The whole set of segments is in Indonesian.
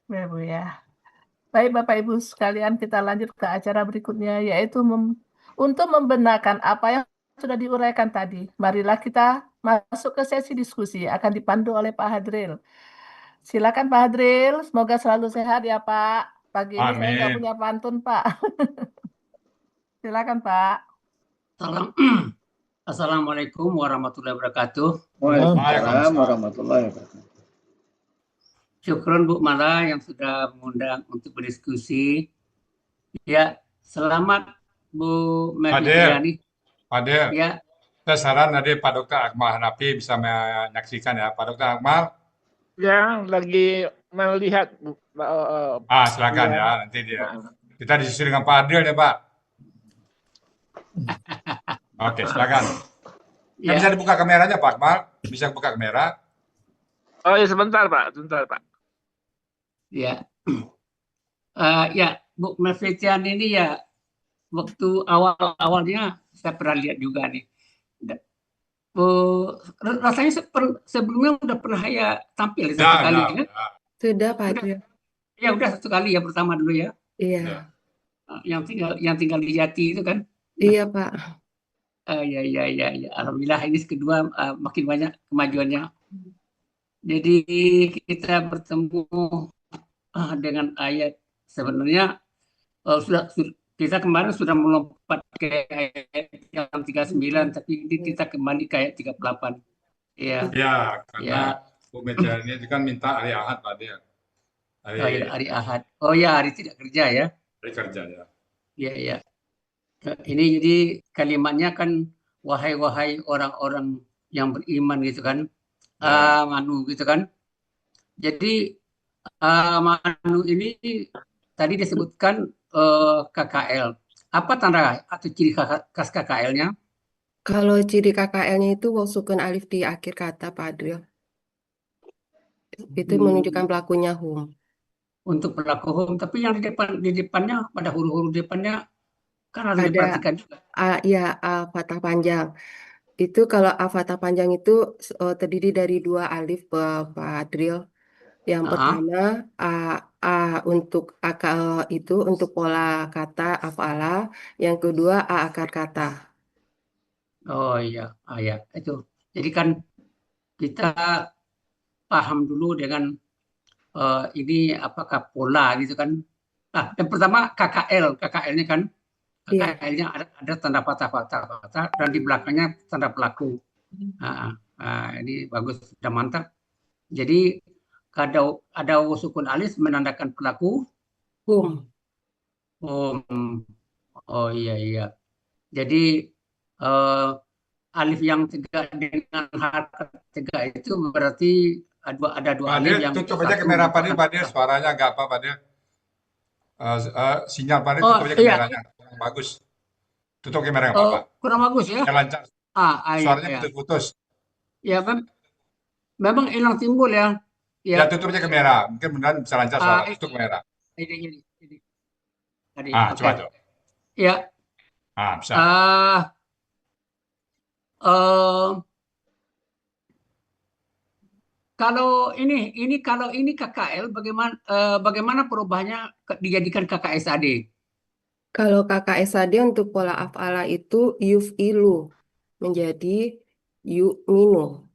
Ya, Bu ya. Baik Bapak Ibu sekalian, kita lanjut ke acara berikutnya, yaitu untuk membenarkan apa yang sudah diuraikan tadi. Marilah kita masuk ke sesi diskusi, akan dipandu oleh Pak Hadril. Silakan Pak Hadril, semoga selalu sehat ya Pak. Pagi ini saya nggak Amin. punya pantun Pak. Silakan Pak. Salam. Assalamualaikum warahmatullahi wabarakatuh. Waalaikumsalam warahmatullahi wabarakatuh. Syukron Bu Mala yang sudah mengundang untuk berdiskusi. Ya, selamat Bu Mervitriani. Hadir. Ya, Saya saran tadi Pak Dr. Akmal Hanafi bisa menyaksikan ya. Pak Dr. Akmal. Yang lagi melihat. Silakan ya, nanti dia. Kita disusul dengan Pak Adil ya Pak. Oke, silakan. ya. Bisa dibuka kameranya Pak Akmal? Bisa buka kamera? Oh ya sebentar Pak. Ya, ya Bu Mervitriani ini ya waktu awalnya saya pernah lihat juga nih. Rasanya sebelumnya udah pernah ya tampil satu kali kan? Sudah Pak Adil. Ya udah satu kali ya pertama dulu ya. Iya. Yang tinggal di Jati itu kan? Iya Pak. Ya. Alhamdulillah ini kedua makin banyak kemajuannya. Jadi kita bertemu dengan ayat sebenarnya kita kemarin sudah melompat ke ayat yang 39, tapi ini kita kembali ke ayat 38. Ya, karena Bu Meja ini kan minta hari Ahad Pak Adil. Hari Ahad. Oh ya, hari tidak kerja ya. Hari kerja ya. Iya. Ini jadi kalimatnya kan wahai orang-orang yang beriman gitu kan. Manu gitu kan. Jadi Manu ini tadi disebutkan KKL. Apa tanda atau ciri khas KKL-nya? Kalau ciri KKL-nya itu sukun alif di akhir kata Pak Adil. Itu menunjukkan pelakunya hum. Untuk pelaku hum, tapi yang di depannya pada huruf-huruf depannya kan harus diperhatikan juga. Ya, fathah panjang. Itu kalau fathah panjang itu terdiri dari 2 alif Pak Adil. Yang pertama untuk akal itu untuk pola kata afala, yang kedua akar kata. Oh iya, itu. Jadi kan kita paham dulu dengan ini apakah pola gitu kan. Nah, yang pertama KKL-nya kan KKL-nya ada tanda patah dan di belakangnya tanda pelaku. Ini bagus, sudah mantap. Jadi ada sukun alif menandakan pelaku Hum. Oh iya. Jadi alif yang tegak dengan harakat tegak itu berarti ada dua Pak alif Adil, yang tutup aja kamera Pak Adil, suaranya agak apa Pak Adil? Sinyal Pak Adil tutup aja kameranya, bagus. Tutup kamera nggak apa-apa. Kurang bagus ya? Lancar. Suaranya putus-putus. Ya kan, memang hilang timbul ya. Ya tutup aja kamera, mungkin benar bisa lancar suara. Tutup kamera. Ini. Coba tuh. Ya. Bisa. Kalau ini KKL bagaimana perubahannya dijadikan KKSAD? Kalau KKSAD untuk pola af'ala itu yuf'ilu menjadi yu'minu.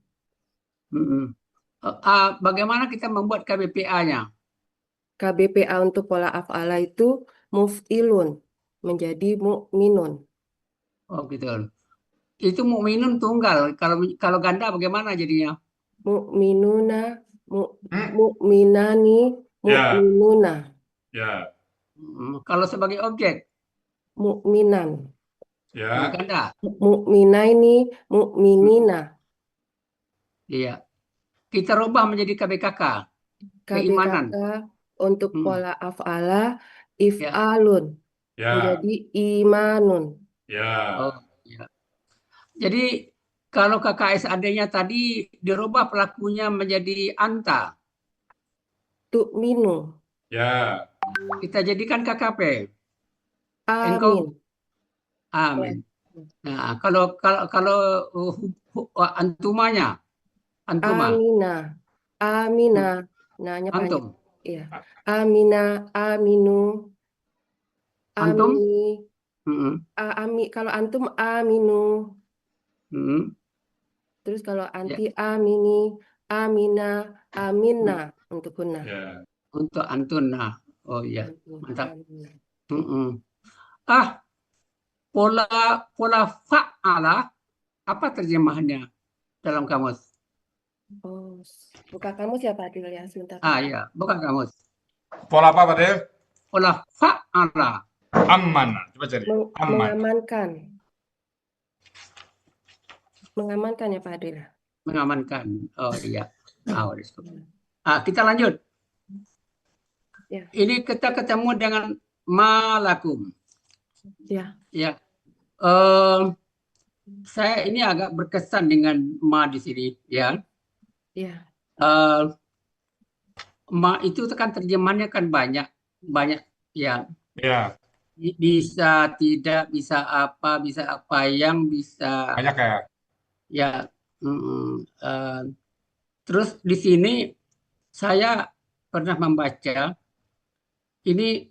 Bagaimana kita membuat KBPA-nya? KBPA untuk pola af'ala itu muf'ilun menjadi mu'minun. Oh gitu. Itu mu'minun tunggal. Kalau ganda bagaimana jadinya? Mu'minuna, mu'minani, mu'minuna. Ya. Kalau sebagai objek? Mu'minan. Ya. Ganda? Mu'minaini, mu'minina. Iya. Kita rubah menjadi KBKK. Keimanan. Untuk pola af'ala if'alun menjadi imanun. Oh, ya. Jadi kalau KKSAD-nya tadi dirubah pelakunya menjadi anta. Tu'minu. Ya. Kita jadikan KKP. Amin. Amin. Nah, kalau antumanya, antuma. Amina. Nanya panjang. Antum. Iya. Amina, aminu, Antum? ami, kalau antum aminu. Terus kalau Ya. anti amini, amina, amina untuk hunna. Ya. Untuk antun. Nah, oh iya, Antum, mantap. amina. Pola fa'ala apa terjemahannya dalam kamus? Oh, buka kamus ya Pak Adil ya, sebentar. Ya, bukan kamus. Pola apa, Pak Del? Pola fa'ala. Aman. Coba cari. Aman. Mengamankan. Mengamankan ya Pak Adil. Mengamankan. Oh iya. Kita lanjut. Ya. Ini kita ketemu dengan malakum. Ya. Ya. Saya ini agak berkesan dengan ma di sini, ya. Ya. Ma itu kan terjemahannya kan banyak ya. Ya. Bisa tidak, bisa apa yang bisa. Banyak ya. Ya. Terus di sini saya pernah membaca ini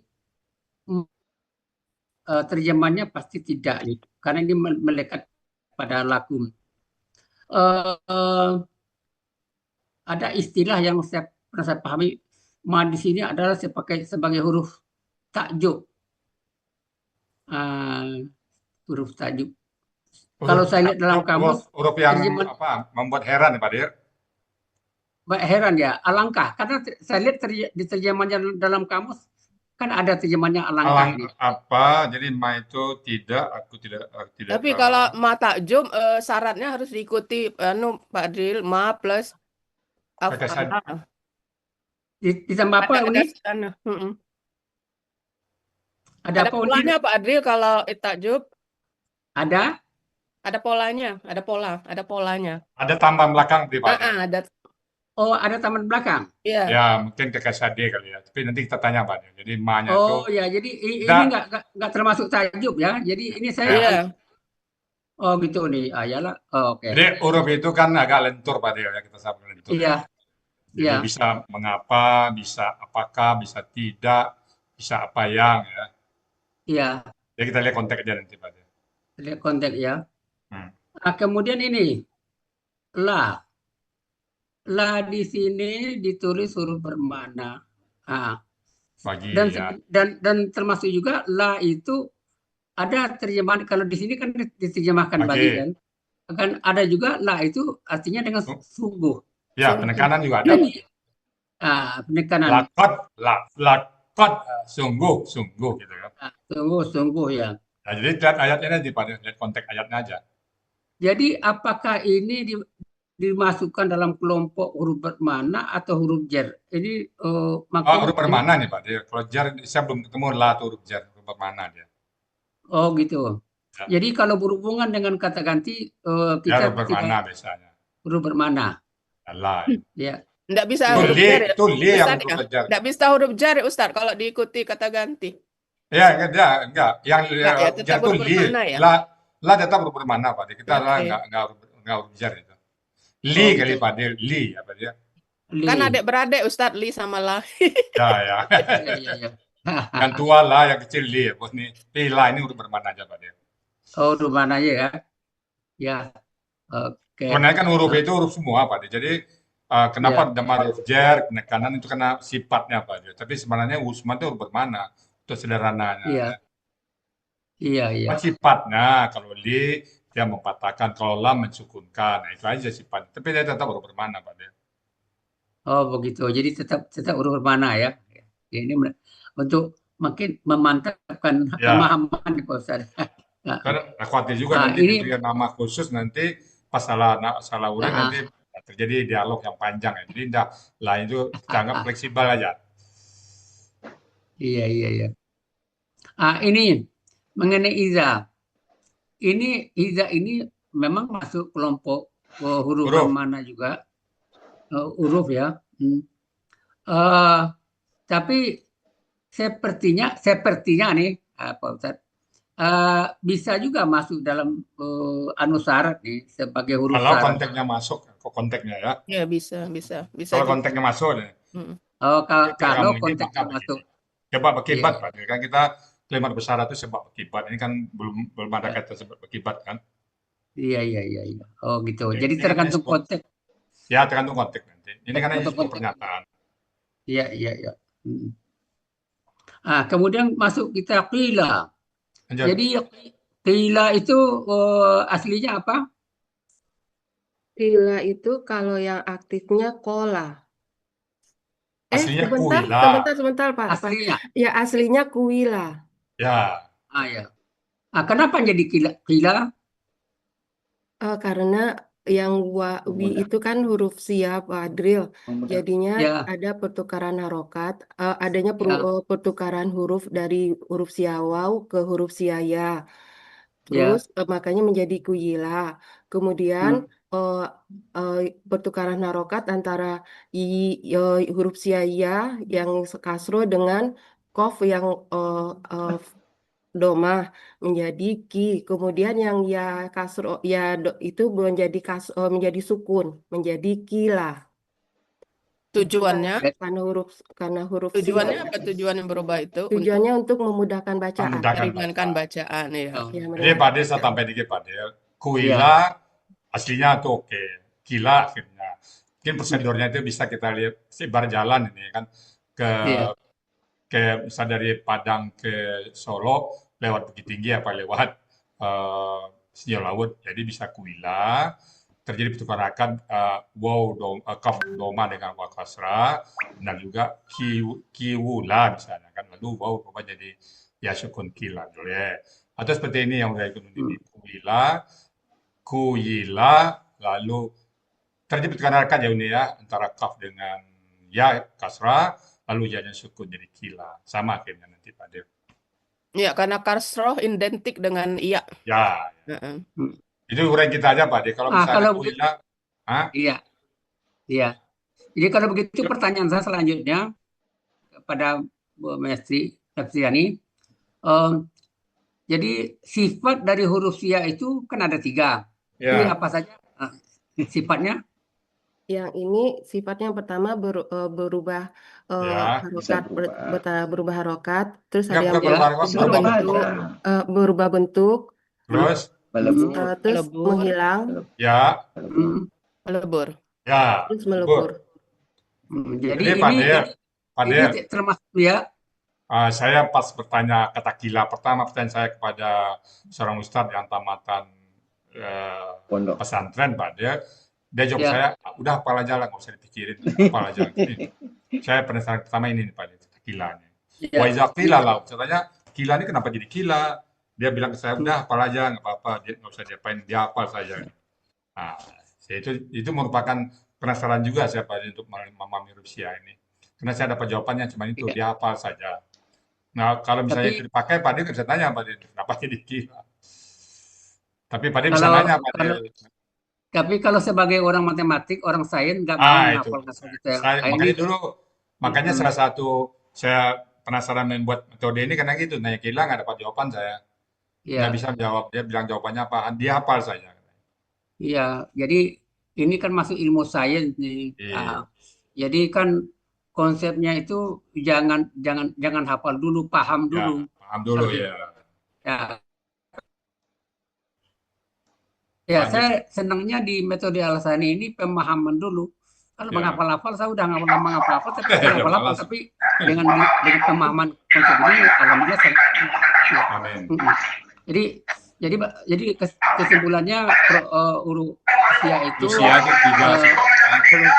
terjemahannya pasti tidak nih, karena ini melekat pada lakum. Ada istilah yang pernah saya pahami, ma di sini adalah sebagai huruf takjub. Huruf takjub. Kalau saya lihat dalam kamus, huruf yang membuat heran ya Pak Dir? Heran ya, alangkah. Karena saya lihat di terjemahannya dalam kamus kan ada terjemahannya alangkah. Jadi ma itu tidak, aku tidak. Tapi kalau ma takjub syaratnya harus diikuti Pak Adil, ma plus ditambah apa Uni? Ada apa polanya Pak Adil kalau takjub? Ada polanya, ada polanya. Ada tambahan belakang di Pak. Ada. Oh, ada taman belakang. Iya. Ya, mungkin ke KSD kali ya. Tapi nanti kita tanya Pak. Jadi ma-nya itu. Oh ya, jadi ini nggak termasuk takjub ya. Jadi ini saya. Iya. Oh gitu nih. Ayalah. Oh, oke. Jadi huruf itu kan agak lentur Pak Dir ya, kita sebut lentur. Iya. Jadi bisa mengapa, bisa apakah, bisa tidak, bisa apa yang ya. Iya. Jadi kita lihat konteksnya nanti Pak Dir. Lihat konteks ya. Kemudian ini la. La di sini ditulis huruf bermakna. Dan termasuk juga la itu ada terjemahan, kalau di sini kan diterjemahkan bagi kan. Kan ada juga la itu artinya dengan sungguh. Ya, penekanan juga ada. Jadi, penekanan. Lakot, sungguh gitu ya. Sungguh ya. Nah, jadi lihat ayatnya nanti Pak, lihat konteks ayatnya aja. Jadi apakah ini dimasukkan dalam kelompok huruf bermakna atau huruf jar? Ini huruf bermakna nih Pak. Kalau jar saya belum ketemu la atau huruf jar, huruf bermakna dia. Oh gitu. Ya. Jadi kalau berhubungan dengan kata ganti kita huruf bermakna biasanya. Huruf bermakna. La. Ya. Enggak bisa huruf jar. Tuli yang huruf jar. Enggak bisa huruf jar ya Ustaz kalau diikuti kata ganti. Ya, enggak. Yang jar itu li. Ya? La tetap huruf bermakna Pak. Kita enggak huruf jar itu. Li kali Pak Dir, li apa dia? Kan adik-beradik Ustadz li sama la. Ya. Yang tua la, yang kecil li. Bos nih, la ini huruf bermakna aja Pak Dir. Oh, huruf bermakna aja ya. Ya. Oke. Sebenarnya kan huruf itu huruf semua Pak Dir. Jadi kenapa ada huruf jar, penekanan itu karena sifatnya Pak Dir. Tapi sebenarnya semua itu huruf bermakna. Itu sederhananya. Iya. Sifatnya kalau li dia mempatahkan, kalau lam mensukunkan. Nah, itu aja sifatnya. Tapi dia tetap huruf bermakna Pak Dir. Oh begitu. Jadi tetap huruf bermakna ya. Ini untuk makin memantapkan pemahaman di Pak Ustaz. Karena khawatir juga nanti diberikan nama khusus nanti pas salah urut nanti terjadi dialog yang panjang ya. Jadi lah itu kita anggap fleksibel aja. Iya. Ini mengenai iza. Ini iza ini memang masuk kelompok huruf bermakna juga. Huruf ya. Tapi sepertinya nih Pak Ustaz, bisa juga masuk dalam syarat nih sebagai huruf kalau syarat. konteksnya masuk, konteksnya ya. Ya bisa. Kalau konteksnya masuk, Oh, kalau Kamu ini konteksnya maka masuk, begini. Sebab iya, akibat, Pak. Kan kita kalimat besar itu sebab akibat. Ini kan belum belum ada iya, kata sebab akibat kan. iya, iya, iya, iya. Oh, gitu. Oke. Jadi Ini katanya tergantung sebuah, konteks, ya tergantung konteks nanti. Ini karena ini tergantung sebuah konteks. pernyataan. Iya, iya, iya. Mm. Kemudian masuk kita qila. Lanjut. Jadi qila itu aslinya apa? Qila itu kalau yang aktifnya kola. Aslinya Sebentar, kuila. sebentar, Pak. Aslinya. Ya, aslinya kuila. Ya. Ya. Kenapa jadi qila? Qila? Karena yang wi itu kan huruf siap, Adril. Jadinya Ya, ada pertukaran harokat, adanya ya, pertukaran huruf dari huruf siawau ke huruf siaya. Terus ya. makanya menjadi kuyila. Kemudian Hmm. eh, eh, pertukaran harokat antara huruf siaya yang kasro dengan kof yang eh, domah menjadi ki. Kemudian yang ya kasro ya itu menjadi menjadi sukun menjadi kila. Itu Tujuannya, karena huruf siap. tujuannya apa tujuan yang berubah itu untuk Tujuannya untuk memudahkan bacaan. Memudahkan meringankan baca. bacaan ya. Oh, Ya, Jadi meringankan Pak Del, saya bacaan. tambah dikit Pak Del. ya, Kuila aslinya tuh oke. Kila akhirnya. Mungkin prosedurnya itu bisa kita lihat sebar jalan ini kan ke iya, misalnya dari Padang ke Solo lewat Bukit Tinggi apa lewat Sinyal Laut. Jadi bisa Kuila terjadi pertukaran kaf doma dengan waw kasra dan juga kiwula misalnya kan lalu waw berubah jadi ya sukun kila boleh atau seperti ini yang udah ikut ini hmm, kuila kuyila lalu terjadi pertukaran ya ini ya antara kaf dengan ya kasra lalu ya sukun jadi kila sama akhirnya nanti Pak Dev. Ya, karena kasroh identik dengan iya. Ya, Heeh. hmm. itu uraian kita aja Pak Dev. Kalau misalnya Kalau begitu, kuila, ah, iya, iya. Jadi kalau begitu pertanyaan saya selanjutnya kepada Bu Mestri Septiani, eh, jadi sifat dari huruf sia itu kan ada 3. Ini ya, apa saja sifatnya? Yang ini sifatnya yang pertama berubah ya, harokat, berubah harokat, terus ya ada yang bukan Ya, Berubah bentuk, berubah bentuk, terus, terus melebur, menghilang, ya, hmm, melebur. ya, terus lebur. melebur. Jadi Jadi Pak Del, Pak ini Del, termasuk ya, saya pas bertanya kata gila pertama pertanyaan saya kepada seorang ustadz yang tamatan pesantren Pak Del, dia jawab ya, saya, udah hafal aja lah, nggak usah dipikirin, hafal aja. Ini. Saya penasaran pertama ini nih Pak Del, kata gilanya. ya, Wa iza qila ya. lah, saya tanya, gila ini kenapa jadi gila? Dia bilang ke saya, Hmm. udah hafal aja, nggak apa-apa, dia nggak usah diapain, dia hafal saja. Nah, itu merupakan penasaran juga saya Pak Del, untuk memahami Rusia ini. Karena saya dapat jawabannya cuma itu, Ya. dia hafal saja. Nah, kalau misalnya itu Tapi dipakai, Pak Dir bisa tanya, Pak Dir, kenapa jadi gila? Tapi Pak Dir bisa kalau nanya, Pak Dir. kalau tapi kalau sebagai orang matematik, orang sains nggak mau Itu. menghafalkan detail. Ini Makanya dulu, makanya mm, salah satu saya penasaran membuat metode ini karena gitu, nanya gila nggak dapat jawaban saya. Nggak ya, bisa jawab, dia bilang jawabannya apa, dia hafal saja. ya. Jadi ini kan masuk ilmu sains nih. Iya, Jadi kan konsepnya itu jangan jangan jangan hafal dulu, paham ya, dulu. paham dulu Kalau ya. ya, ya Lanjut. saya senangnya di metode Al-Sani ini pemahaman dulu. Kalau Ya, menghafal-hafal saya udah menghafal-hafal tapi saya ya hafal-hafal malas. tapi dengan pemahaman konsep ini alhamdulillah saya ya. Amin. Jadi jadi kesimpulannya Rusia itu Rusia itu tiga sifatnya.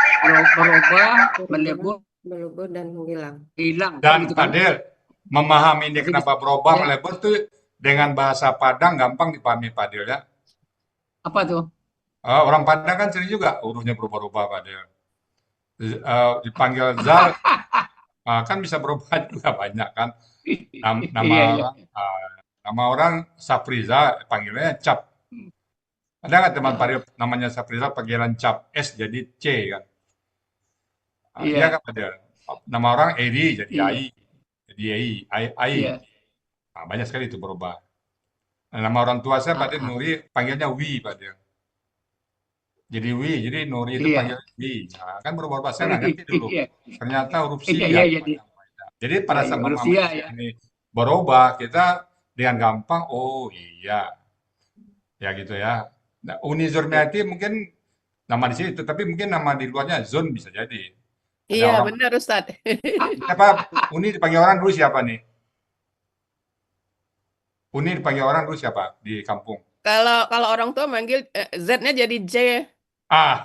berubah, melebur, Melebur dan menghilang. hilang Dan gitu Pak kan. Dir, memahami ini Jadi kenapa berubah ya, melebur tuh dengan bahasa Padang gampang dipahami Pak Dir ya. apa tuh? Orang Padang kan sering juga hurufnya berubah-ubah Pak Dir. Dipanggil Zal, kan bisa berubah juga banyak kan. Nama Iya, iya. orang, nama orang Safriza, panggilnya Cap. Ada nggak teman Pak Dir namanya Safriza panggilan Cap S jadi C kan? Iya Iya, kan Pak Dir. Nama orang Eri jadi iya, Ai, jadi Ai. iya. Nah, banyak sekali itu berubah. Nah, nama orang tua saya Pak Ah, Dir ah. Nuri panggilnya Wi Pak Dir. Jadi wi, jadi Nuri itu Iya. panggil wi. Nah, kan berubah bahasa nggak ngerti dulu. Iya. Ternyata huruf Iya, sia iya, di padang. Jadi pada saat huruf Muhammad sia Sia ya. ini berubah, kita dengan gampang, oh iya, ya gitu ya. Nah, Uni Zurniati mungkin nama di situ, tapi mungkin nama di luarnya Zon bisa jadi. Ada Iya, orang, benar Ustaz. siapa Uni dipanggil orang dulu siapa nih? Uni dipanggil orang dulu siapa di kampung? Kalau kalau orang tua manggil Z-nya jadi J. Ah,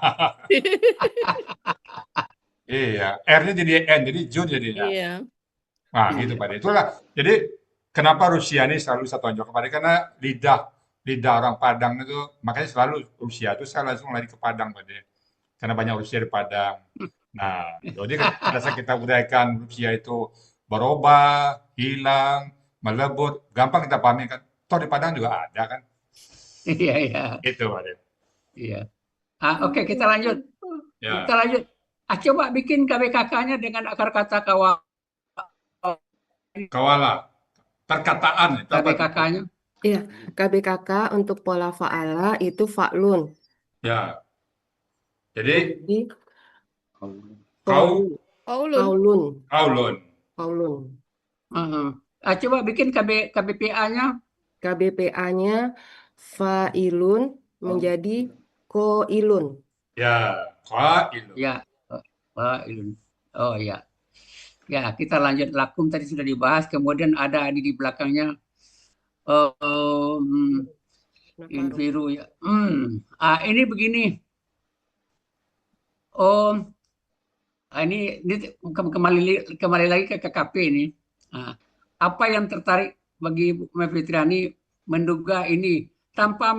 iya, R-nya jadi N, jadi Jun jadinya. Iya. Nah, gitu Pak. Itulah. Jadi kenapa Rusia ini selalu saya tonjok kepada karena lidah orang Padang itu makanya selalu Rusia itu saya langsung lari ke Padang Pak. Karena banyak Rusia di Padang. Nah, jadi pada saat kita uraikan Rusia itu berubah, hilang, melebur, gampang kita pahami kan. Toh di Padang juga ada kan. Iya, iya. Itu Pak. Iya. Oke, kita lanjut. Ya. Kita lanjut. Coba bikin KBKK-nya dengan akar kata Kawala. Perkataan itu apa tuh? KBKK-nya. Iya, KBKK untuk pola fa'ala itu fa'lun. Ya. Jadi Jadi kau qaulun, Paulun. qaulun, kaulun. qaulun. Coba bikin KBPA-nya. KBPA-nya fa'ilun menjadi qailun. Ya, qailun. Ya, Ilun. Oh ya. Ya, kita lanjut lakum tadi sudah dibahas. Kemudian ada di belakangnya Nafaru. infiru ya. Ini begini. Ini kembali lagi ke KKP ini. Apa yang tertarik bagi Bu Fitriani menduga ini tanpa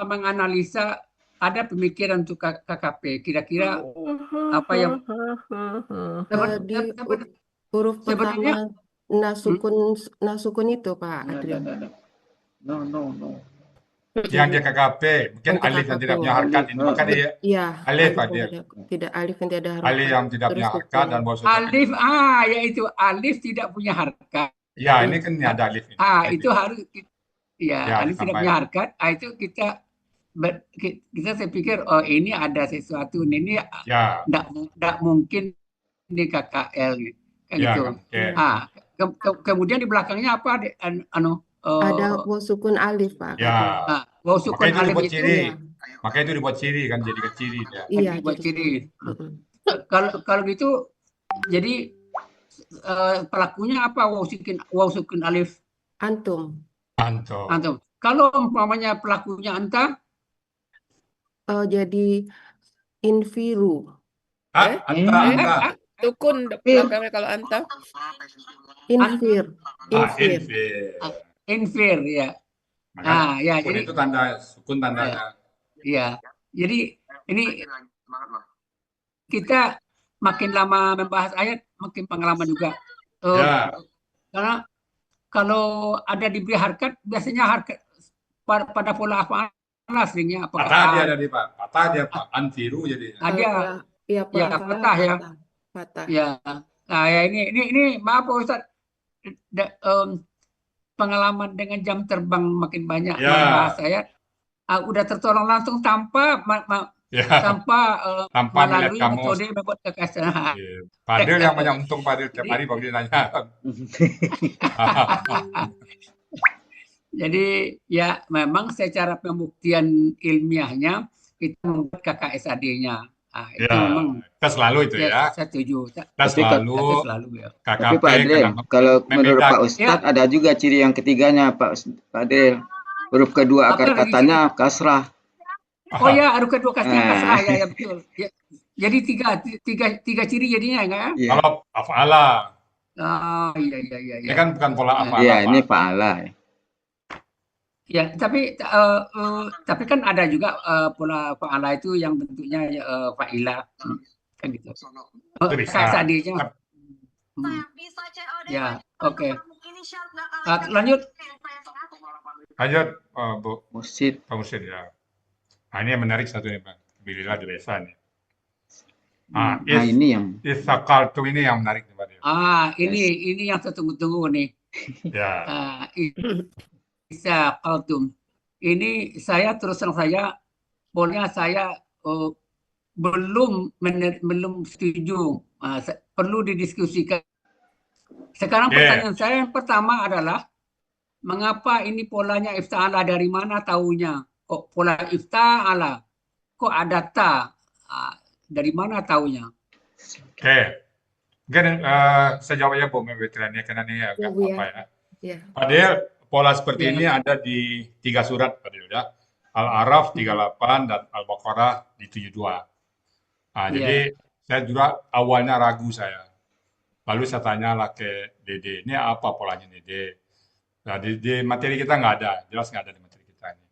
menganalisa ada pemikiran untuk KKP. Kira-kira apa yang Di huruf sebenarnya pertama nasukun itu Pak Adrian. No. Yang dia KKP, mungkin Untuk alif yang KKP. tidak punya harkat ini. Maka dia Iya, alif yang dia. tidak alif yang tidak ada harakat. Alif yang tidak punya Terus harkat dan bawah sukun. alif, yaitu alif tidak punya harkat. Ya, ini kan ada alif ini. Itu harus Ya, alif tidak ditambah. punya harkat. Itu kita saya pikir ini ada sesuatu ini Ya, tidak mungkin di KKL kan ya, gitu. oke. Kemudian di belakangnya apa? ada sukun alif Pak. Ya, Wow, maka sukun itu alif dibuat itu ciri. Iya. Maka itu dibuat ciri kan, jadikan ciri dia. Iya, dibuat jadi ciri. Mm-mm. Kalau gitu, jadi pelakunya apa? Wow sukun alif Antum. antum. Kalau umpamanya pelakunya anta, Jadi infiru. Anta. Sukun belakangnya kalau anta. Infir. infir ya. Maka Ya, sukun jadi itu tanda sukun tandanya. ya. Jadi ini kita makin lama membahas ayat, makin pengalaman juga. Ya. Karena kalau ada diberi harkat, biasanya harkat pada pola af'al seringnya apakah Patah dia tadi Pak. Patah dia Pak. Anfiru jadi. ada Iya, ya patah ya. Patah. Ya. Nah, ya ini maaf Pak Ustaz. Pengalaman dengan jam terbang makin banyak Ya. membahas ayat, udah tertolong langsung tanpa melalui melihat metode kamus. membuat kekerasan. Padel yang banyak untung Padel tiap hari Pak Budi nanya. Jadi ya memang secara pembuktian ilmiahnya kita membuat KKSAD-nya. Itu Ya, memang kita selalu itu ya. saya setuju. Kita selalu Ya. Tapi KKP Pak Adel, kalau menurut Pak membedakan. Ustadz ada juga ciri yang ketiganya Pak Adel. Huruf kedua akar Apa lagi katanya kasrah. Oh ya, huruf kedua kasihnya kasrah ya betul. Ya, jadi tiga ciri jadinya enggak ya? Iya. Kalau af'ala, Iya. ini kan bukan pola af'ala. Iya, Pak. ini fa'ala. Ya, tapi kan ada juga pola fa'ala itu yang bentuknya fa'ila kan gitu. Itu bisa. Tadinya. Ya, oke. Lanjut. Lanjut, Bu Mursid. Pak Mursid ya. Nah, ini yang menarik satu nih Pak. Bilillah di desa nih. Ini yang Isakaltu ini yang menarik nih Pak. Ini yang saya tunggu-tunggu nih. Ya. Isakaltum. Ini saya terus terang saya, bolehnya saya eh, belum setuju. Perlu didiskusikan. Sekarang Oke, pertanyaan saya yang pertama adalah mengapa ini polanya ifta'ala, dari mana taunya? Kok pola ifta'ala? Kok ada ta? Dari mana taunya? oke. Mungkin saya jawab ya Bu Mevitran ya, karena ini Ya, agak Bu apa ya. ya. Ya. Padahal pola seperti Ya. ini ada di 3 surat Padahal ya. Al-A'raf 38 dan Al-Baqarah di 72. Nah, Ya. jadi saya juga awalnya ragu saya. Lalu saya tanyalah ke Dede, ini apa polanya Dede? Nah, di materi kita nggak ada, jelas nggak ada di materi kita ini.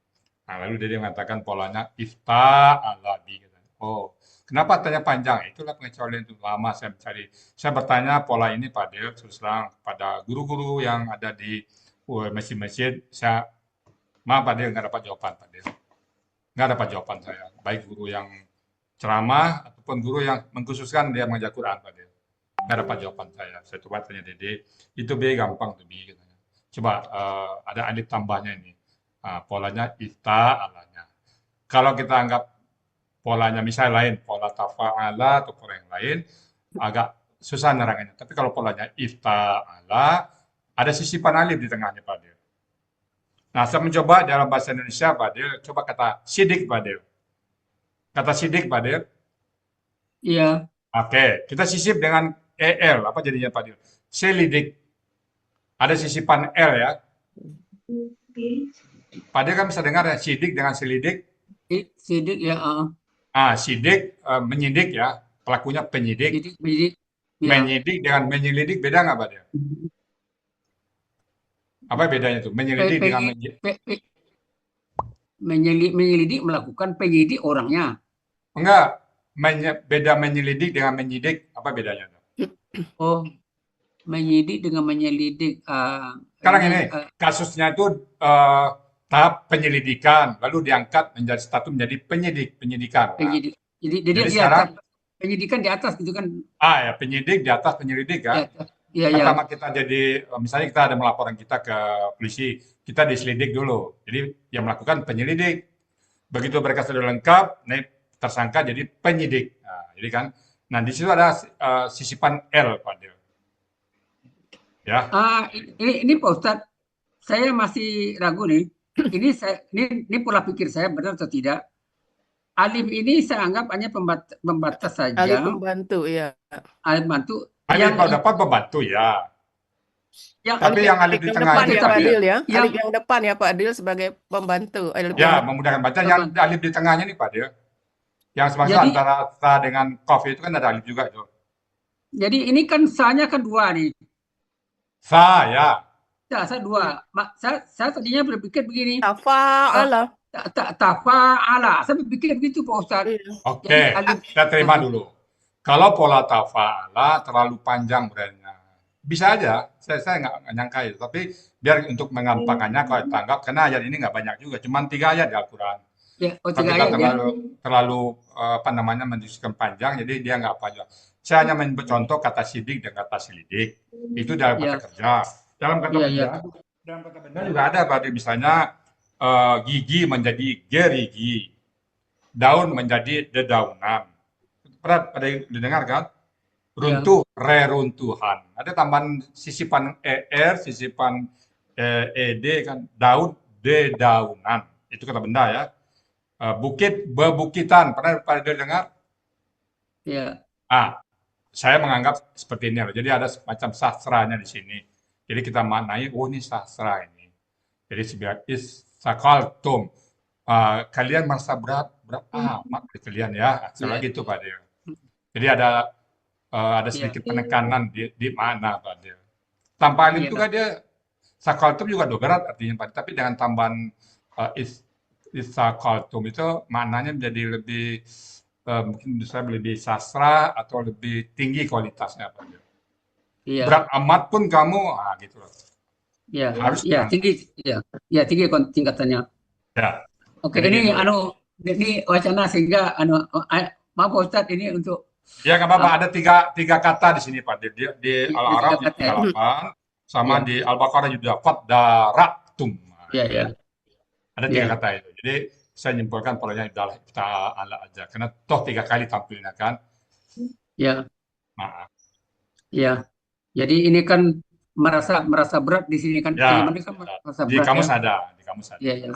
Nah, lalu Dede mengatakan polanya ifta ala bi. Oh, kenapa tanya panjang? Itulah pengecualian itu lama saya mencari. Saya bertanya pola ini pada terus terang kepada guru-guru yang ada di masjid-masjid. Saya maaf Pak Del, nggak dapat jawaban Pak Del. Nggak dapat jawaban saya. Baik guru yang ceramah ataupun guru yang mengkhususkan dia mengajar Quran Pak Del. Nggak dapat jawaban saya. Saya coba tanya Dede, itu B gampang tuh B katanya. Coba ada alif tambahnya ini. Polanya ita alanya. Kalau kita anggap polanya misalnya lain, pola tafa'ala atau pola yang lain, agak susah nerangannya. Tapi kalau polanya ifta'ala, ada sisipan alif di tengahnya Pak Del. Nah, saya mencoba dalam bahasa Indonesia Pak Del, coba kata sidik Pak Del. Kata sidik Pak Del. Iya. Oke, kita sisip dengan EL, apa jadinya Pak Del? Selidik. Ada sisipan L ya. Pak Del kan bisa dengar ya, sidik dengan selidik. Sidik ya. Sidik, menyidik ya. Pelakunya penyidik. Sidik. Ya. Menyidik dengan menyelidik beda nggak Pak Del? Apa bedanya tuh? Menyelidik dengan menyelidik, melakukan penyidik orangnya. Enggak. Beda menyelidik dengan menyidik, apa bedanya tuh? Oh, menyidik dengan menyelidik. Sekarang ini kasusnya itu tahap penyelidikan, lalu diangkat menjadi status menjadi penyidikan. Penyidik. Jadi sekarang penyidikan di atas gitu kan? Ya penyidik di atas penyelidik kan? Iya. Pertama kita jadi, misalnya kita ada melaporan kita ke polisi, kita diselidik dulu. Jadi yang melakukan penyelidik. Begitu mereka sudah lengkap, naik tersangka jadi penyidik. Nah, jadi kan, nah di situ ada sisipan L Pak Del. Ya. Ini Pak Ustadz, saya masih ragu nih. Ini pola pikir saya benar atau tidak? Alif ini saya anggap hanya pembatas saja. Alif pembantu ya. Alif pembantu. Alif kalau dapat pembantu ya. Tapi yang alif di tengah depan ini ya Pak Adil ya. yang- Alif yang depan ya Pak Adil sebagai pembantu. Alif Ya, yang- memudahkan baca. Yang alif di tengahnya nih Pak Del. Yang semasa Jadi- antara sa dengan kof itu kan ada alif juga itu. Jadi ini kan sa-nya kan 2 nih. Sa ya. Saya 2. Saya tadinya berpikir begini. Tafa'ala. Tafa'ala. Saya berpikir begitu Pak Ustadz. Iya. Oke, Jadi alif- kita terima dulu. Kalau pola tafa'ala terlalu panjang brandnya, bisa aja. Saya nggak nyangka itu. Tapi biar untuk mengampangkannya kalau ditanggap, karena ayat ini nggak banyak juga, cuma 3 ayat di Al-Quran. Ya, Kalau 3 kita ayat ya. terlalu mendiskusikan panjang, jadi dia nggak apa juga. Saya hanya memberi contoh kata sidik dan kata selidik. Itu dalam kata Ya. kerja. Dalam kata Iya, benda, dalam kata benda juga ada berarti misalnya gigi menjadi gerigi, daun menjadi dedaunan. Pada didengar kan? Runtuh, reruntuhan. Ada tambahan sisipan er, sisipan ed kan, daun, dedaunan. Itu kata benda ya. Bukit, bebukitan. Pernah dengar? Ya. Saya menganggap seperti ini. Jadi ada semacam sastranya di sini. Jadi kita maknai, oh ini sastra ini. Jadi sebenarnya sakaltum. Kalian merasa berat amat kalian ya. Selagi itu Pak Del. Jadi ada sedikit penekanan di makna Pak Del. Tanpa alif juga dia sakaltum juga berat artinya Pak. Tapi dengan tambahan sakaltum itu maknanya menjadi lebih mungkin bisa lebih sastra atau lebih tinggi kualitasnya Pak Del. Iya. Berat amat pun kamu, gitu loh. Ya, Harus ya tinggi, ya tinggi tingkatannya. Ya. Oke, Jadi ini gitu. ini wacana sehingga maaf Ustadz ini untuk Ya nggak apa-apa. Ada tiga kata di sini Pak. Di Al-A'raf di 38, sama di Al-Baqarah juga qad daraktum. ya. Ada 3 kata itu. Jadi saya nyimpulkan polanya adalah ifta'ala aja. Karena toh 3 kali tampilnya kan. Ya, Maaf. ya. Jadi ini kan merasa berat di sini kan. Ya, Ini kan merasa di berat kamus ya. ada, di kamus ada. Iya, ya.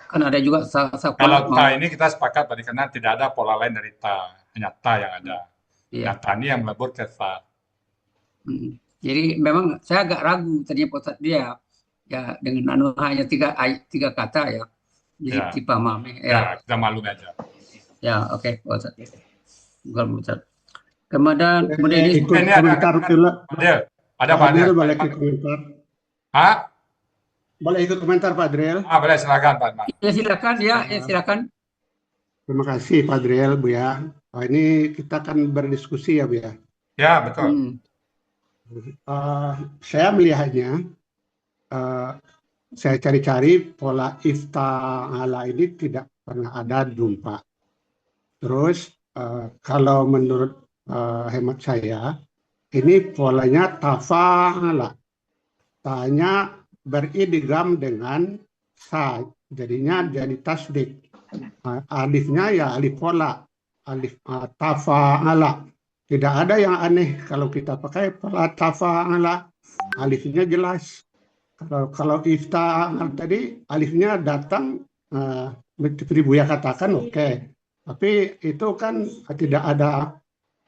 Kan ada juga Kalau sakulat ta mau. ini kita sepakat tadi karena tidak ada pola lain dari ta, hanya ta yang ada. Iya. Nah, ta ini yang melebur ke ta. Jadi memang saya agak ragu tadinya Pak Ustadz dia ya dengan hanya tiga kata ya. Jadi Ya. dipahami Ya, ya. kita maklum aja. Ya, oke Pak Ustadz. Bukan Pak Ustadz. Kemudian ini ikut Ini ada komentar dulu. Fadil. Ada Pak Fadil. Adil boleh ikut komentar. Hah? Boleh ikut komentar Pak Adil. Boleh silakan Pak Adil. ya silakan ya, silakan. Terima kasih Pak Adil, Bu ya. Ini kita akan berdiskusi ya Bu ya. Ya, betul. Saya melihatnya, saya cari-cari pola ifta'ala ini tidak pernah ada Pak. Terus kalau menurut hemat saya, ini polanya tafa'ala. Ta-nya beridgham dengan sa, jadinya jadi tasdik. Alifnya ya alif pola, alif tafa'ala. Tidak ada yang aneh kalau kita pakai pola tafa'ala, alifnya jelas. Kalau ifta'al tadi alifnya datang, seperti Buya katakan oke. Tapi itu kan tidak ada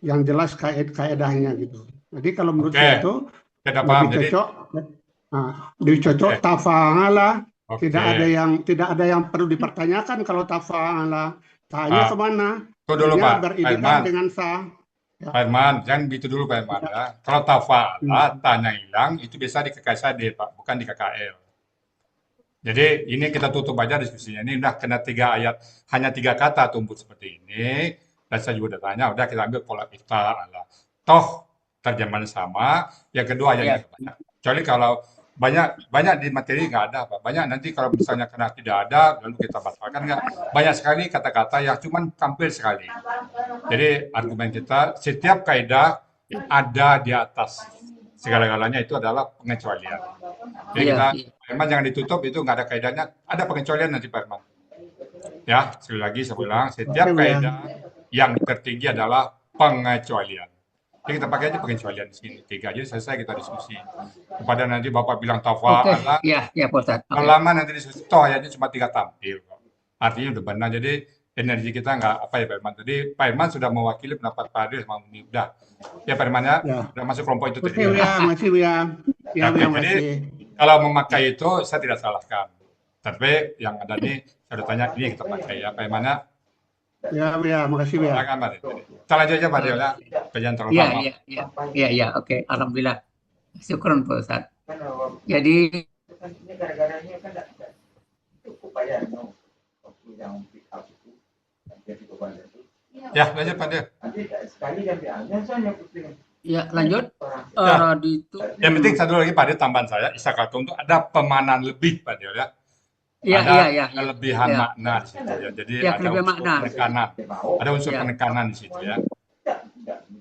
yang jelas kaedahnya gitu. Jadi kalau menurut saya itu lebih cocok tafa'ala. Tidak ada yang perlu dipertanyakan kalau tafa'ala. Ta-nya kemana? Itu dulu Pak beridgham dengan sa. Pak Herman, jangan gitu dulu Pak Herman ya. Kalau tafa'ala, ta-nya hilang, itu bisa di KKSAD Pak, bukan di KKL. Jadi ini kita tutup aja diskusinya. Ini udah kena 3 ayat, hanya 3 kata tumbuh seperti ini. Dan saya juga udah tanya, udah kita ambil pola ifta'ala. Toh terjemahan sama. Yang kedua ayatnya banyak. Kecuali kalau banyak di materi nggak ada Pak. Banyak nanti kalau misalnya kena tidak ada, lalu kita batalkan nggak. Banyak sekali kata-kata yang cuma tampil sekali. Jadi argumen kita, setiap kaidah ada di atas. Segala-galanya itu adalah pengecualian. Jadi kita, Pak jangan ditutup, itu nggak ada kaidahnya. Ada pengecualian nanti Pak Herman. Ya, sekali lagi saya bilang, setiap kaidah yang tertinggi adalah pengecualian. Jadi kita pakai aja pengecualian di sini 3. Jadi selesai kita diskusi. Kepada nanti Bapak bilang tafa'ala. Ya, Pak Ustadz. Lama nanti diskusi, toh ayatnya cuma 3 tampil. Artinya udah benar. Jadi energi kita nggak apa ya Pak Herman. Tadi Pak Herman sudah mewakili pendapat Pak Adil sama Uni. Udah. Ya Pak Herman ya, udah masuk kelompok itu tadi. Oke, masih ya. Jadi kalau memakai itu saya tidak salahkan. Tapi yang ada nih, saya udah tanya, ini kita pakai ya Pak Herman ya. Ya, makasih ya. Silakan Pak Adil. Kita lanjut aja Pak Adil ya. Jangan terlalu lama. Iya, oke. Alhamdulillah. Syukron Pak Ustadz. Jadi ya, lanjut Pak Adil. Ya, lanjut. Yang penting satu lagi Pak Adil, tambahan saya, Isakatum itu ada pemanan lebih Pak Adil ya. Ada kelebihan makna di situ ya. Jadi ada unsur penekanan. Ada unsur penekanan di situ ya.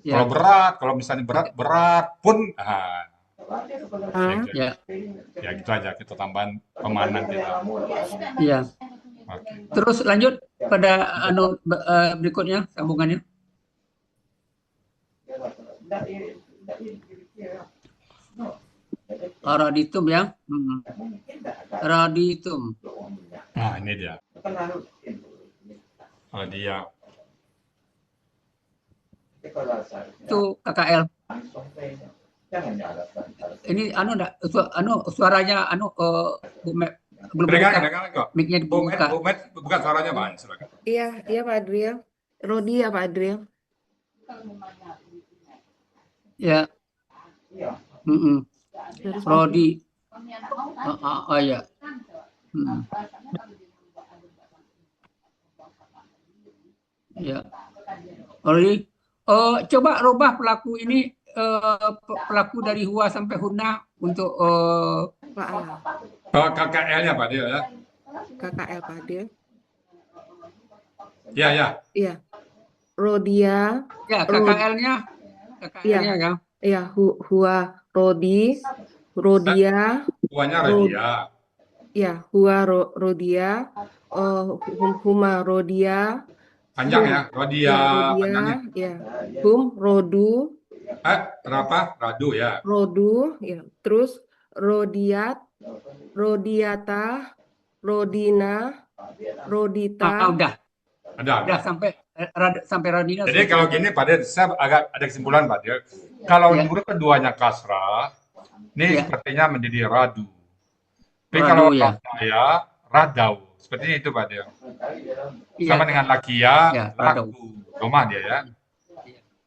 Kalau berat, kalau misalnya berat pun, ya gitu aja, kita tambahan pemanan kita. Iya. Terus lanjut pada berikutnya sambungannya. Raditum ya. Raditum. Nah, ini dia. Kalau dia itu KKL. Ini suaranya belum kok. Mic-nya dibuka. Bukan suaranya Pak, silakan. Iya Pak Adriel. Rodi ya Pak Adriel. Ya. Rodi. Ya. Ya. Rodi. Coba rubah pelaku ini, pelaku dari Huwa sampai Huna untuk KKL-nya Pak Adil ya. KKL Pak Adil. Iya. Rodia. Ya, KKL-nya ya. Iya, Huwa, Rodi, Rodia. Huwanya Rodia. Ya, rodia, huma rodia, Panjang ya, ya rodia rodia, panjangnya. ya rodu, Berapa? Radu ya. ya. Terus rodiat, rodiata, rodina, rodita. Udah Ada. sampai Radina Jadi sudah kalau cukup. gini Pak Dir, saya agak ada kesimpulan Pak Dir. Kalau Ya, huruf keduanya kasrah, ini ya, sepertinya menjadi radu. Tapi kalau radu ya. radaya, radau. Sepertinya itu Pak Dir. Iya, Sama dengan lakia, ya, radu. laku. Domah dia ya. Iya,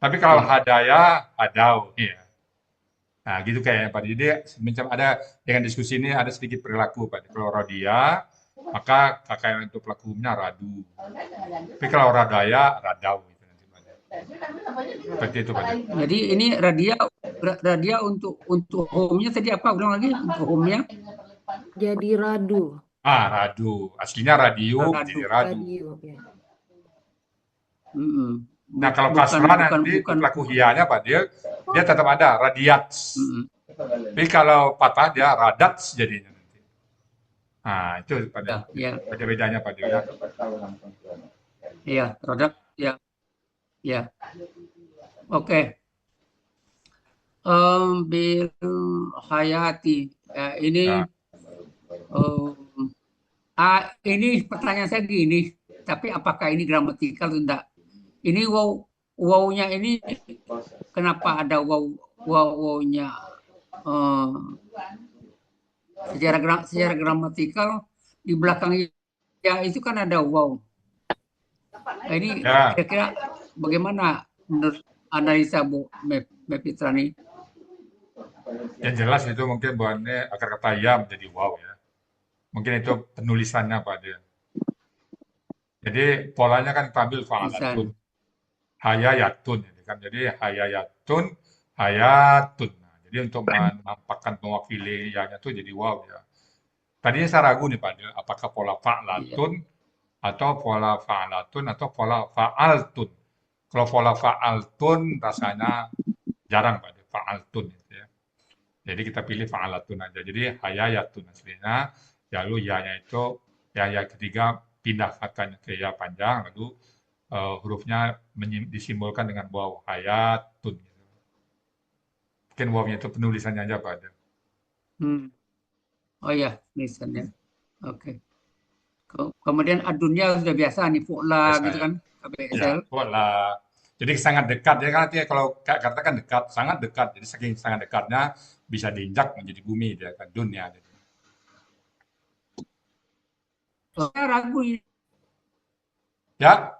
Tapi kalau iya. hadaya, hadau. Iya. Nah, gitu kayaknya Pak. Jadi semacam ada dengan diskusi ini ada sedikit perilaku Pak. Kalau radia, maka kakak yang untuk pelaku umumnya radu. Tapi kalau radaya, radau gitu nanti Pak. Seperti itu Pak. Jadi ini radia untuk home-nya tadi apa? Ulang lagi untuk home-nya. Jadi radu, Radu. Aslinya radio Radu. menjadi radu. radio. Ya. Nah, kalau kasrah nanti pelaku hianya Pak dia tetap ada radiat. Tapi kalau patah dia radats jadinya nanti. Nah, itu pada Ya. bedanya Pak ya. Iya, radak ya. Ya. Oke. Bil hayati. Ini ini pertanyaan saya gini, tapi apakah ini gramatikal atau enggak? Ini wow-nya ini kenapa ada wow-nya secara gramatikal di belakang ya itu kan ada wow. Nah, ini kira-kira bagaimana menurut analisa Bu Mepitra nih? Yang jelas itu mungkin bahannya akar kata ya menjadi wow ya. Mungkin itu penulisannya Pak dia. Jadi polanya kan kita ambil fa'alatun. Hayayatun kan. Jadi hayayatun, hayatun. Nah, jadi untuk menampakkan mewakili ya-nya itu jadi wow ya. Tadinya saya ragu nih Pak dia, apakah pola fa'alatun atau pola fa'alatun atau pola fa'altun. Kalau pola fa'altun rasanya jarang Pak dia, fa'altun gitu ya. Jadi kita pilih fa'alatun aja. Jadi hayayatun aslinya. Lalu ya-nya itu ya ketiga pindah katanya ke ya panjang, lalu hurufnya disimbolkan dengan waw hayatun. Mungkin wawnya itu penulisannya aja Pak. Oh ya, tulisannya. Oke. Kemudian adunya sudah biasa nih fu'la gitu kan, Ya, fu'la. Jadi sangat dekat ya kan, kalau katakan dekat, sangat dekat. Jadi saking sangat dekatnya bisa diinjak menjadi bumi dia kan dunia. Saya ragu. Ya.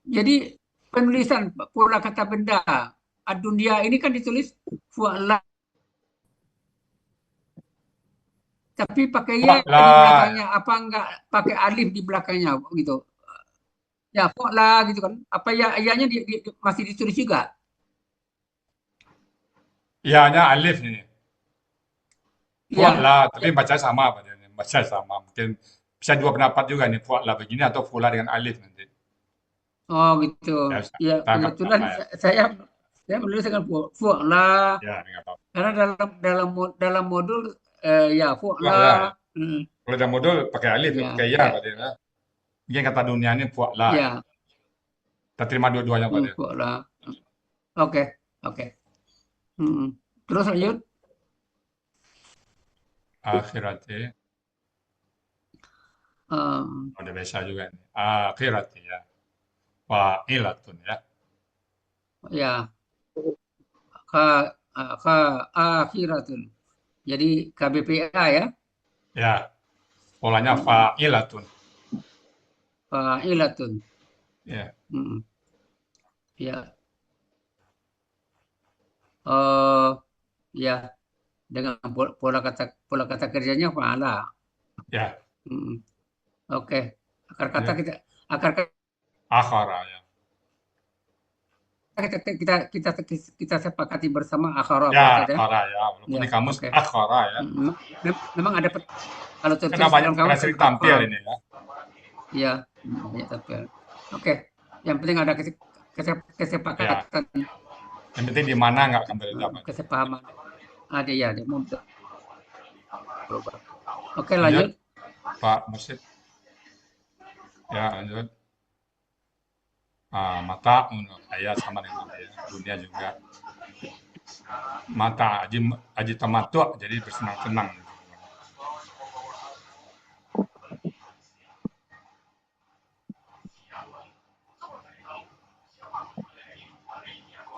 Jadi penulisan pola kata benda adunia ini kan ditulis fu'la. Tapi pakai ya di belakangnya, apa enggak pakai alif di belakangnya gitu. Ya, fu'la gitu kan. Apa ya-nya masih ditulis juga? Ya-nya alif nih. Fu'la, tapi baca sama Pak. Baca sama. Mungkin bisa dua pendapat juga nih, fu'la begini atau fu'la dengan alif nanti. Oh gitu. Ya, kebetulan saya menulis dengan fu'la. Ya, enggak apa-apa. Karena dalam modul ya fu'la. Kalau dalam modul pakai alif, pakai ya Pak dia. Mungkin kata dunia ini fu'la. Ya. Kita terima dua-duanya Pak dia. Fu'la. Oke. Terus lanjut. Akhirati. Udah biasa juga nih. Akhirati ya. Fa'ilatun ya. Ya. Akhiratun. Jadi KBPA ya. Ya. Polanya fa'ilatun. Fa'ilatun. Ya. Ya. Ya. Dengan pola kata kerjanya fa'ala. Ya. Oke. Akhara ya. Kita sepakati bersama akhara. Ya, akhara ya. Walaupun di kamus akhara ya. Memang ada kalau tertulis dalam kamus sering tampil ini ya. Iya, banyak tampil. Oke. Yang penting ada kesepakatan. Yang penting di mana nggak akan berbeda. Kesepahaman. Ada ya, ada. Oke, Lanjut, lanjut. Pak Mursid. Ya, lanjut. Mata, saya sama dengan saya. Dunia juga. Mata, aji tamattu, jadi bersenang-senang.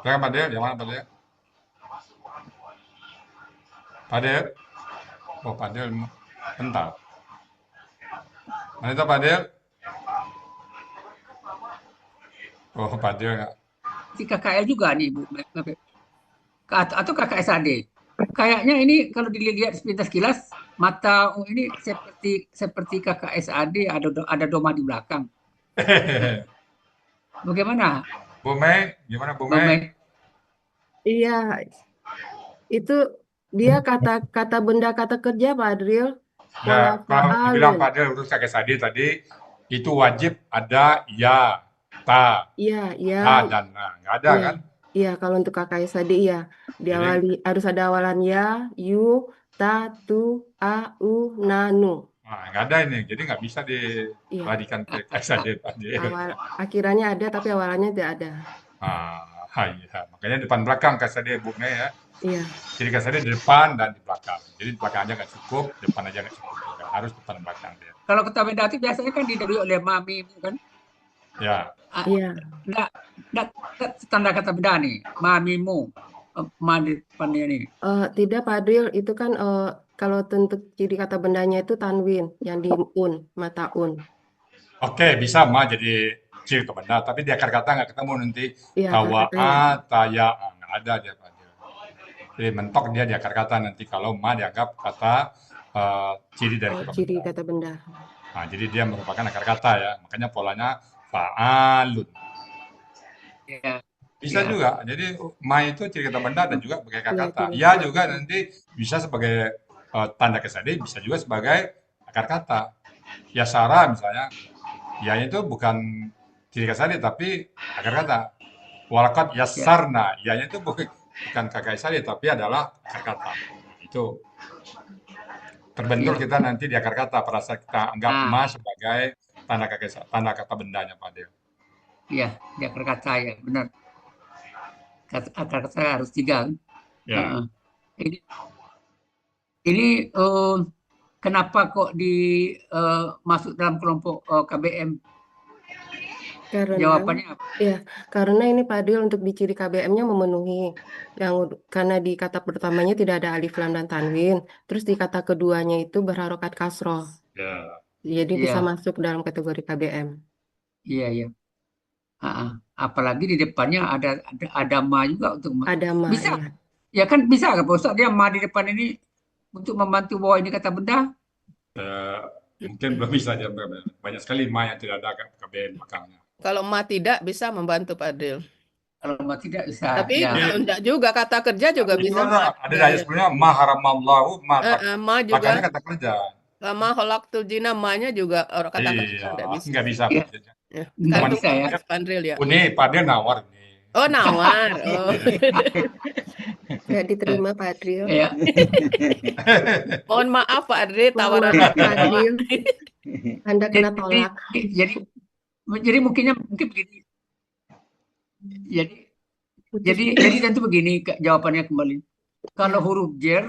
Silakan Pak Del, yang mana Pak Del? Pak Del? Oh, Pak Del, bentar. Mana itu Pak Del? Oh, Pak Del nggak. Si KKL juga nih, Bu. Atau kakak SAD. Kayaknya ini kalau dilihat sepintas kilas, mata ini seperti kakak SAD, ada doma di belakang. Bagaimana, Bu Mei, gimana Bu Bang Mei? Mei? Iya, itu dia kata benda kata kerja Pak Adril, pola Ya, kalau dibilang fa'alun. Pak Del urus kakek Sadi tadi, itu wajib ada ya, ta, Iya, ya, ha, dan na. Nggak ada iya, kan? iya. Kalau untuk KKS tadi iya, Jadi, diawali harus ada awalan ya, yu, ta, tu, a, u, na, nu. nggak ada ini. Jadi nggak bisa Iya, dilarikan ke kakek Sadi Pak Del. akhirannya ada tapi awalannya tidak ada. Iya. Makanya depan belakang kakek Sadi Bu Mei ya. Iya, Jadi kakek Sadi di depan dan di belakang. Jadi di belakang aja nggak cukup, depan aja nggak cukup juga. Harus depan belakang dia. Kalau kata benda itu biasanya kan didahului oleh mami, kan? Ya, iya. Enggak tanda kata benda nih, mamimu, ma di depannya nih. Tidak Pak Adril, itu kan kalau tentu ciri kata bendanya itu tanwin yang di un, mata un. oke, bisa ma jadi ciri ke benda, tapi di akar kata nggak ketemu nanti. Iya, akar katanya. Tawa'a, taya'a, nggak ada dia Pak Del. Jadi mentok dia di akar kata nanti kalau ma dianggap kata ciri dari kata Ciri benda. kata benda. Jadi dia merupakan akar kata ya. Makanya polanya fa'alun. Ya, Bisa ya, juga. Jadi ma itu ciri kata benda dan juga sebagai akar Iya, kata. ciri Ya kata juga benda. nanti bisa sebagai tanda kesadi, bisa juga sebagai akar kata. Ya Sarah misalnya, ya itu bukan ciri kesadi tapi akar kata. Walakat ya, yasarna, ya itu bukan kakak sadi tapi adalah akar kata. Itu terbentur ya. kita nanti di akar kata pada saat kita anggap Nah, ma sebagai tanda kata bendanya Pak Del. ya, di akar kata ya, benar. Akar kata harus 3 kan? Ya. Heeh. Ini kenapa kok masuk dalam kelompok KBM? Karena Jawabannya apa? ya, karena ini Pak Adil untuk di ciri KBM-nya memenuhi karena di kata pertamanya tidak ada alif lam dan tanwin, terus di kata keduanya itu berharokat kasroh, Ya. jadi bisa Iya, masuk dalam kategori KBM. iya, iya. Heeh. Apalagi di depannya ada ma juga untuk Ada ma, bisa, ya. ya kan bisa kan Pak Ustaz, dia ma di depan ini untuk membantu bahwa ini kata benda. Eh, mungkin belum bisa aja. Banyak sekali ma yang tidak ada KBM belakangnya. Kalau ma tidak bisa membantu Pak Adil. Kalau ma tidak bisa, Tapi ya. enggak juga kata kerja juga Ada bisa juga ma. ada Ya, dari ya. sebenarnya ma haramallahu ma Ma juga belakangnya kata kerja. sama khalaqtul jinna ma-nya juga orang kata kerja Iya, enggak bisa. nggak bisa Ya, maksudnya. Ya, nggak Cuman tergantung bisa ya. konteks Pak Adil ya. ini Pak Del nawar ini. Oh, nawar. Oh. Nggak diterima Pak Adil. Ya, Mohon maaf Pak Adil, Mohon tawaran maaf Pak Adil, Anda kena jadi tolak. jadi jadi mungkin begini. Jadi Putus. jadi tentu begini jawabannya kembali. Kalau Ya, huruf jer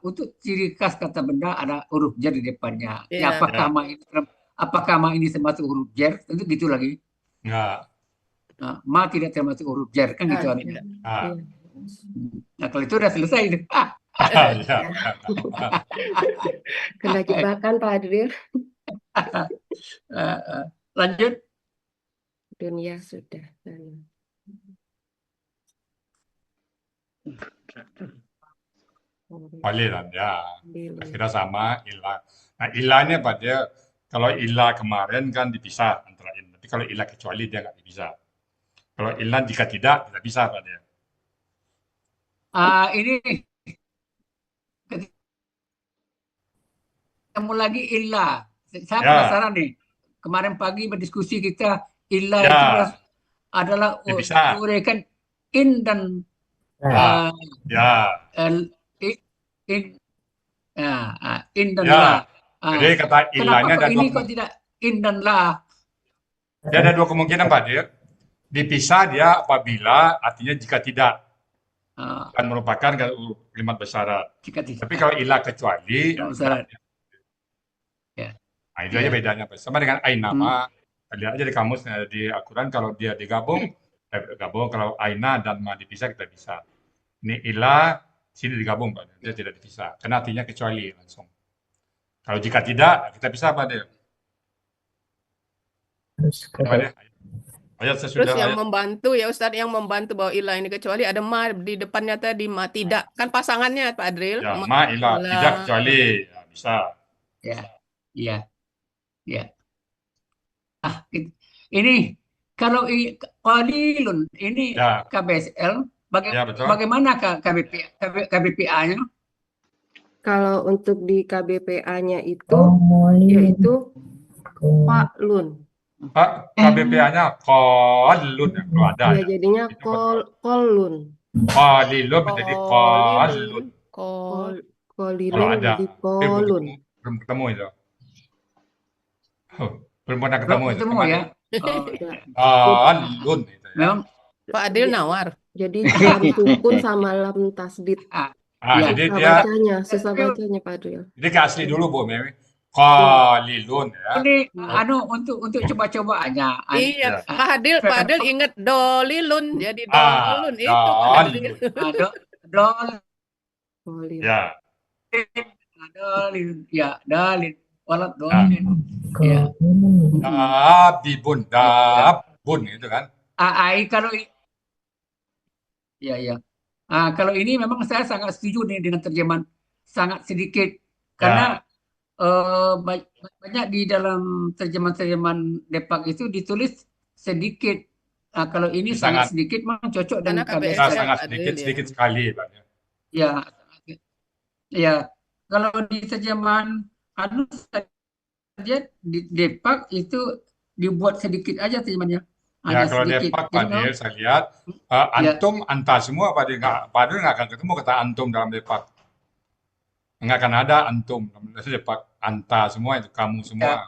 untuk ciri khas kata benda ada huruf jer di depannya. Ya, Ya. apakah ma ini termasuk huruf jer? Tentu gitu lagi. Nggak. Nah, ma tidak termasuk huruf jer kan gitu. Tidak. Ah. iya. Nah, kalau itu udah selesai itu. Ya. Kena jebakan Pak Adil. Lanjut. Dunia sudah. Palilan ya. Dulu. Kira sama ilah. Nah, ilahnya pada kalau ilah kemarin kan dipisah antara ilah. Tapi kalau ilah kecuali dia nggak bisa. Kalau ilah jika tidak bisa pada. Ini ketemu lagi ilah. Saya Ya, penasaran nih. Kemarin pagi berdiskusi kita ilah itu ya, adalah bisa. diuraikan in dan Ya, ya, in In dan Ya, la. jadi kata Kenapa ilahnya kok ada ini dua, kok tidak in dan la? dia ada dua kemungkinan Pak Dir. Dipisah dia apabila artinya jika tidak Ah, dan merupakan kalimat bersyarat. jika Tapi tidak. kalau ilah kecuali, Dalam syarat. Ya. nah itu aja Ya. bedanya. Sama dengan ainama, lihat aja di kamus di Al-Quran kalau dia digabung, kalau aina dan ma dipisah kita bisa. Ini ilah sini digabung Pak, dia tidak dipisah. Karena artinya kecuali langsung. Kalau jika tidak, kita bisa Pak Dir. Pak Dir, ayat Terus sesudah yang ayat. membantu ya Ustadz, yang membantu bahwa ilah ini kecuali ada ma di depannya tadi, ma tidak. Kan pasangannya Pak Adril. Ya, Ma ma ilah, ilah. tidak kecuali. Ya, bisa. Ya. Ya. Ya. Ini kalau qalilun ini Ya, KBSL, ya betul. bagaimana KBPA-nya? Kalau untuk di KBPA-nya itu yaitu Fa'lun. Pak, KBPA-nya qalun ya, kalau ada Ya ya. jadinya Itu betul. kolun. Qalilun menjadi qalun. Kalau Kolilun ada. jadi Tapi kolun. belum ketemu itu. Belum pernah Belum ketemu itu. ketemu Kemarin ya? Oh, Ya. qalun itu ya. memang Pak Adil nawar. Jadi lam sukun sama lam tasdid. Ah, ya. jadi Susah dia bacanya, susah bacanya Pak Adril. jadi ke asli dulu Bu Mewi. Qalilun ya. Ini untuk coba-coba aja. Iya, Ya. Pak Adil ingat dolilun, jadi Ah, dolun itu Pak Adil. dalun. Dolin, Kolin. Ya. dolin, ya, dalin, walat Ya. dolin, ya. Dabibun, dabun itu kan. Kalau ya. Kalau ini memang saya sangat setuju nih dengan terjemahan sangat sedikit karena banyak di dalam terjemahan Depak itu ditulis sedikit. Kalau ini Ini sangat sangat sedikit memang cocok dengan Karena KBSL. KBSL. sangat Pak Adil, sedikit, ya. sedikit sekali Pak. Ya, ya. Kalau di terjemahan saja di Depak itu dibuat sedikit aja terjemahannya. Ya Hanya kalau sedikit. Depak Jadi Pak memang Dir, saya lihat antum, anta semua Pak Dir nggak akan ketemu kata antum dalam Depak. Nggak akan ada antum dalam Depak. Anta semua itu kamu semua.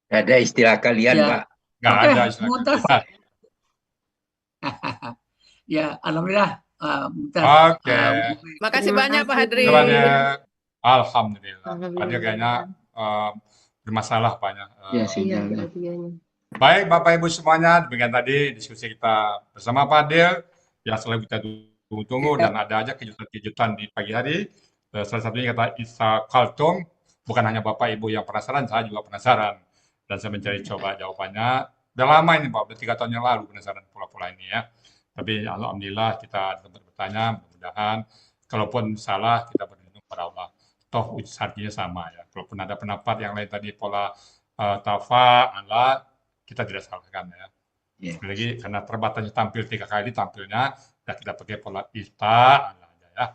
Ada istilah kalian, Ya. Pak. Nggak Oke, ada istilah Mumtaz. kalian. Ya, alhamdulillah. Mumtaz. Oke. Makasih Terima banyak Pak kasih, Adril. Pak Dir. Alhamdulillah. Pak Dir Alhamdulillah. kayaknya bermasalah banyak. Ya, Iya, sinyalnya. audionya. Baik Bapak Ibu semuanya, demikian tadi diskusi kita bersama Pak Adil yang selalu kita tunggu-tunggu dan ada aja kejutan-kejutan di pagi hari. Salah satunya kata Isa Kaltum, bukan hanya Bapak Ibu yang penasaran, saya juga penasaran. Dan saya mencari coba jawabannya. Udah lama ini Pak, udah 3 tahun yang lalu penasaran pola-pola ini ya. Tapi alhamdulillah kita tempat bertanya, mudah-mudahan kalaupun salah kita berlindung pada Allah. Toh artinya sama ya. Kalaupun ada pendapat yang lain tadi pola tafa, Allah, kita tidak salahkan ya. Ya. Sekali lagi karena terbatasnya tampil 3 kali tampilnya, dan kita pakai pola ista aja ya.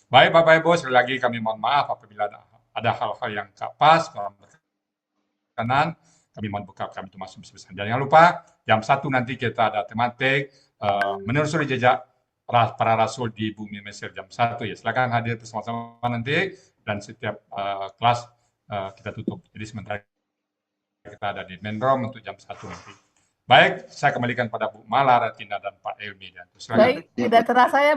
Baik Bapak Ibu, sekali lagi kami mohon maaf apabila ada hal-hal yang tak pas, kurang berkenan, kami mohon buka kami itu masuk sebesar. Jangan lupa jam 1 nanti kita ada tematik menelusuri jejak para rasul di bumi Mesir jam 1 ya. Silakan hadir bersama-sama nanti dan setiap kelas kita tutup. Jadi sementara kita ada di main room untuk jam 1 nanti. Baik, saya kembalikan pada Bu Mala, Ratina, dan Pak Elmi. Silakan. Baik, tidak terasa ya